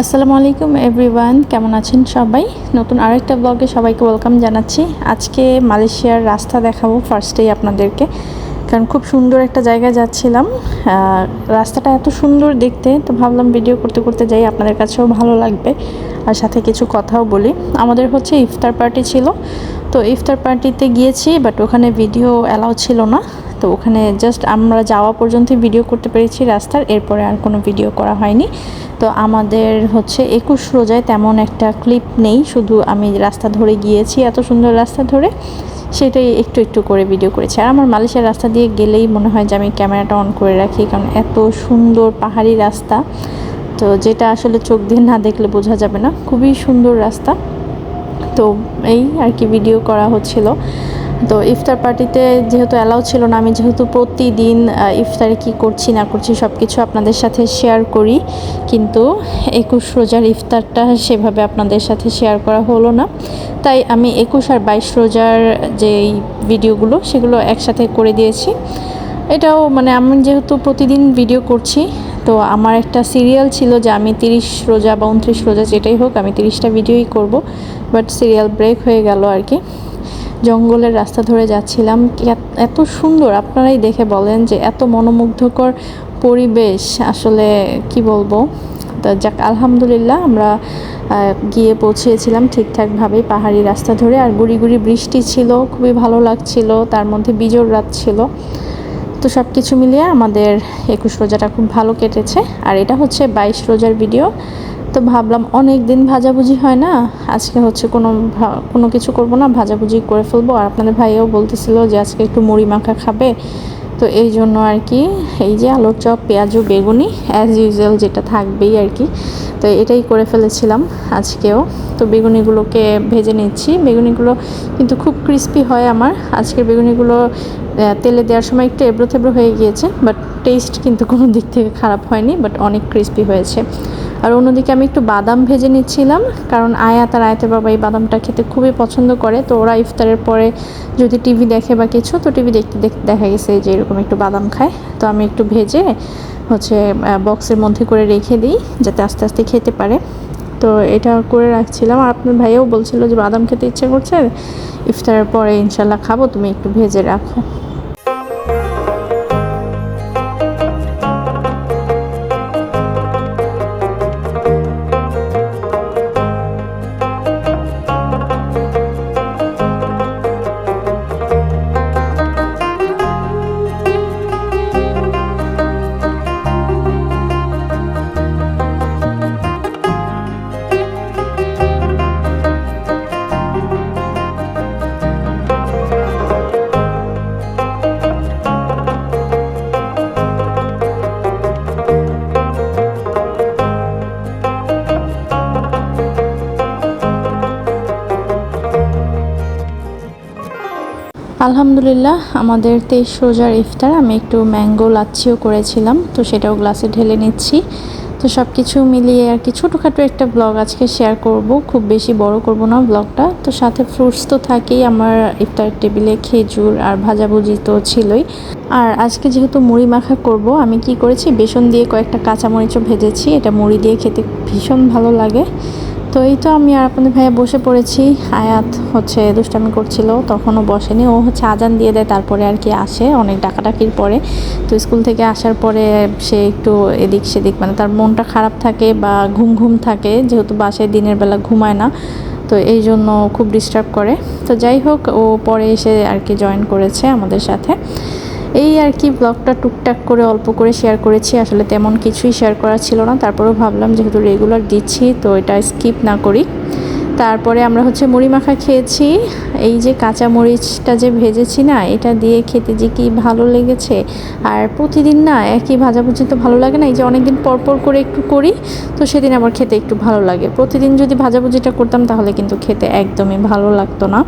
আসসালামু আলাইকুম এভরিওয়ান, কেমন আছেন সবাই? নতুন আরেকটা ব্লগে সবাইকে ওয়েলকাম জানাচ্ছি। আজকে মালয়েশিয়ার রাস্তা দেখাবো ফার্স্টেই আপনাদেরকে, কারণ খুব সুন্দর একটা জায়গায় যাচ্ছিলাম। রাস্তাটা এত সুন্দর দেখতে, তো ভাবলাম ভিডিও করতে করতে যাই, আপনাদের কাছেও ভালো লাগবে আর সাথে কিছু কথাও বলি। আমাদের হচ্ছে ইফতার পার্টি ছিল, তো ইফতার পার্টিতে গিয়েছি, বাট ওখানে ভিডিও অ্যালাউ ছিল না। তো ওখানে জাস্ট আমরা যাওয়া পর্যন্তই ভিডিও করতে পেরেছি রাস্তার, এরপরে আর কোনো ভিডিও করা হয়নি। তো আমাদের হচ্ছে 21 রোজায় তেমন একটা ক্লিপ নেই, শুধু আমি রাস্তা ধরে গিয়েছি, এত সুন্দর রাস্তা ধরে, সেটাই একটু একটু করে ভিডিও করেছি। আর আমার মালয়েশিয়ার রাস্তা দিয়ে গেলেই মনে হয় যে আমি ক্যামেরাটা অন করে রাখি, কারণ এত সুন্দর পাহাড়ি রাস্তা, তো যেটা আসলে চোখ দিয়ে না দেখলে বোঝা যাবে না, খুবই সুন্দর রাস্তা। তো এই আর কি ভিডিও করা হচ্ছিল। তো ইফতার পার্টিতে যেহেতু অ্যালাউ ছিল না, আমি যেহেতু প্রতিদিন ইফতারে কি করছি না করছি সব কিছু আপনাদের সাথে শেয়ার করি, কিন্তু 21 রোজার ইফতারটা সেভাবে আপনাদের সাথে শেয়ার করা হলো না। তাই আমি 21 আর 22 রোজার যেই ভিডিওগুলো সেগুলো একসাথে করে দিয়েছি। এটাও মানে আমি যেহেতু প্রতিদিন ভিডিও করছি, তো আমার একটা সিরিয়াল ছিল যে আমি 30 রোজা বা 29 রোজা যেটাই হোক আমি 30টা ভিডিওই করব, বাট সিরিয়াল ব্রেক হয়ে গেল আর কি। জঙ্গলের রাস্তা ধরে যাচ্ছিলাম, এত সুন্দর, আপনারাই দেখে বলেন যে এত মনোমুগ্ধকর পরিবেশ, আসলে কি বলবো। তা যাক, আলহামদুলিল্লাহ আমরা গিয়ে পৌঁছেছিলাম ঠিকঠাকভাবেই পাহাড়ি রাস্তা ধরে। আর গুড়ি গুড়ি বৃষ্টি ছিল, খুবই ভালো লাগছিল, তার মধ্যে বিজোড় রাত ছিল। তো সব কিছু মিলিয়ে আমাদের 21 রোজাটা খুব ভালো কেটেছে। আর এটা হচ্ছে 22 রোজার ভিডিও। তো ভাবলাম অনেক দিন ভাজাভুজি হয় না, আজকে হচ্ছে কোনো কিছু করব না, ভাজাভুজি করে ফেলবো। আর আপনাদের ভাইও বলতেছিল যে আজকে একটু মুড়ি মাখা খাবে, তো এই জন্য আর কি এই যে আলুর চপ, পেঁয়াজু, বেগুনি অ্যাজ ইউজুয়াল যেটা থাকবেই আর কি, তো এটাই করে ফেলেছিলাম আজকেও। তো বেগুনিগুলোকে ভেজে নিচ্ছি, বেগুনিগুলো কিন্তু খুব ক্রিস্পি হয় আমার আজকের বেগুনিগুলো। তেলে দেওয়ার সময় একটু এবড়ো থেবড়ো হয়ে গিয়েছে, বাট টেস্ট কিন্তু কোনো দিক থেকে খারাপ হয়নি, বাট অনেক ক্রিস্পি হয়েছে। আর অন্যদিকে আমি একটু বাদাম ভেজে নিচ্ছিলাম, কারণ আয়াত আর আয়াতের বাবা এই বাদামটা খেতে খুবই পছন্দ করে। তো ওরা ইফতারের পরে যদি টিভি দেখে বা কিছু, তো টিভি দেখতে দেখতে দেখা গেছে যে এরকম একটু বাদাম খায়। তো আমি একটু ভেজে হচ্ছে বক্সের মধ্যে করে রেখে দিই, যাতে আস্তে আস্তে খেতে পারে। তো এটা করে রাখছিলাম। আর আপনার ভাইয়াও বলছিল যে বাদাম খেতে ইচ্ছে করছে, ইফতারের পরে ইনশাল্লাহ খাবো, তুমি একটু ভেজে রাখো। আলহামদুলিল্লাহ আমাদের 23 রোজার ইফতার, আমি একটু ম্যাঙ্গো লাচ্ছিও করেছিলাম, তো সেটাও গ্লাসে ঢেলে নিচ্ছি। তো সব কিছু মিলিয়ে আর কি ছোটোখাটো একটা ব্লগ আজকে শেয়ার করব, খুব বেশি বড় করব না ব্লগটা। তো সাথে ফ্রুটস তো থাকেই আমার ইফতার টেবিলে, খেজুর আর ভাজাভুজি তো ছিলই। আর আজকে যেহেতু মুড়ি মাখা করব, আমি কি করেছি, বেসন দিয়ে কয়েকটা কাঁচামরিচও ভেজেছি, এটা মুড়ি দিয়ে খেতে ভীষণ ভালো লাগে। তো এই তো আমি আর আপনাদের ভাইয়া বসে পড়েছি। আয়াত হচ্ছে দুষ্টামি করছিল, তখনও বসেনি, ও হচ্ছে আজান দিয়ে দেয় তারপরে আর কি আসে, অনেক ডাকাডাকির পরে। তো স্কুল থেকে আসার পরে সে একটু এদিক সেদিক, মানে তার মনটা খারাপ থাকে বা ঘুম ঘুম থাকে, যেহেতু বাসায় দিনের বেলা ঘুমায় না, তো এই জন্য খুব ডিস্টার্ব করে। তো যাই হোক, ও পরে এসে আর কি জয়েন করেছে আমাদের সাথে। এই আর কি ব্লগটা টুকটাক করে অল্প করে শেয়ার করেছি, আসলে তেমন কিছুই শেয়ার করা ছিল না, তারপরেও ভাবলাম যেহেতু রেগুলার দিচ্ছি তো এটা স্কিপ না করি। তারপরে আমরা হচ্ছে মুড়ি মাখা খেয়েছি। এই যে কাঁচা মরিচটা যে ভেজেছি না, এটা দিয়ে খেতে যে কি ভালো লেগেছে। আর প্রতিদিন না একই ভাজাভুজি তো ভালো লাগে না, এই যে অনেকদিন পর পর করে একটু করি, তো সেদিন আবার খেতে একটু ভালো লাগে। প্রতিদিন যদি ভাজাভুজিটা করতাম তাহলে কিন্তু খেতে একদমই ভালো লাগতো না।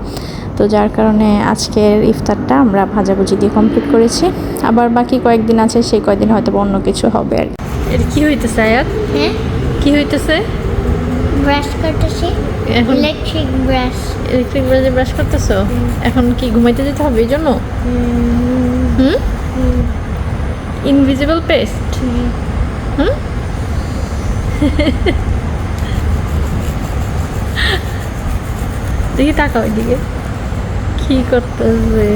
তো যার কারণে আজকের ইফতারটা আমরা ভাজাভুজি দিয়ে কমপ্লিট করেছি। আবার বাকি কয়েকদিন আছে, সেই কয়েকদিন হয়তো অন্য কিছু হবে আর কি। এটা কি হইতেছে আয়াত? হ্যাঁ, কি হইতেছে? ব্রাশ করতেছি। এখন ইলেকট্রিক ব্রাশে ব্রাশ করতেছো? এখন কি ঘুমাইতে যেতে হবে এই জন্য? হুম, ইনভিজিবল পেস্ট। হুম দেখি তাকাও ওইদিকে কি করতেছে।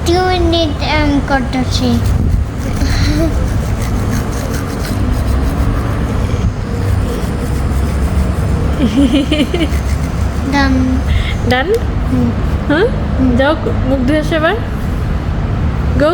2 মিনিট করতেছি। ডান। ডান। হ্যাঁ যাও মুখ ধুয়ে আসো এবার। গো।